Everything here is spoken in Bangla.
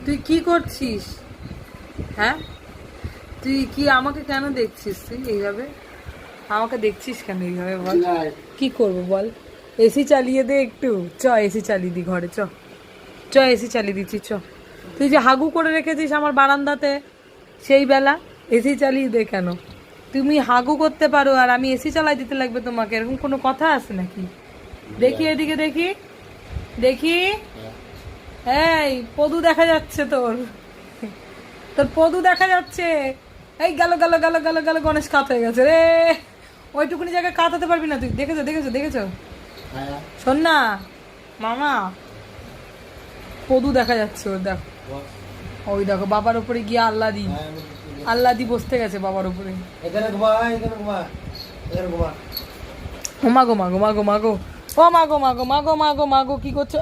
তুই কি করছিস? হ্যাঁ, তুই কি আমাকে কেন দেখছিস? তুই এইভাবে আমাকে দেখছিস কেন এইভাবে? বল কি করবো বল? এসি চালিয়ে দে একটু। চ এসি চালিয়ে দি ঘরে, চ চ এসি চালিয়ে দিচ্ছি, চ। তুই যে হাগু করে রেখেছিস আমার বারান্দাতে সেই বেলা, এসি চালিয়ে দে কেন? তুমি হাগু করতে পারো আর আমি এসি চালাই দিতে লাগবে তোমাকে? এরকম কোনো কথা আছে নাকি? দেখি এদিকে, দেখি দেখি। এই পদু দেখা যাচ্ছে তোর, তোর পদু দেখা যাচ্ছে। এই গেল গেল গেল গেল গেল, গণেশ কাত হয়ে গেছে রে। ওইটুকুনি জায়গায় কাত হতে পারবি না তুই। দেখেছো দেখেছো দেখেছো? শোন না মামা, পদু দেখা যাচ্ছে ওর, দেখো ওই দেখো বাবার উপরে গিয়ে আল্লাদি আল্লাদি বসতে গেছে বাবার উপরে। ও মাগো মাগো মাগো মাগো, ও মাগো মাগো মাগো মাগো মাগো, কি করছো?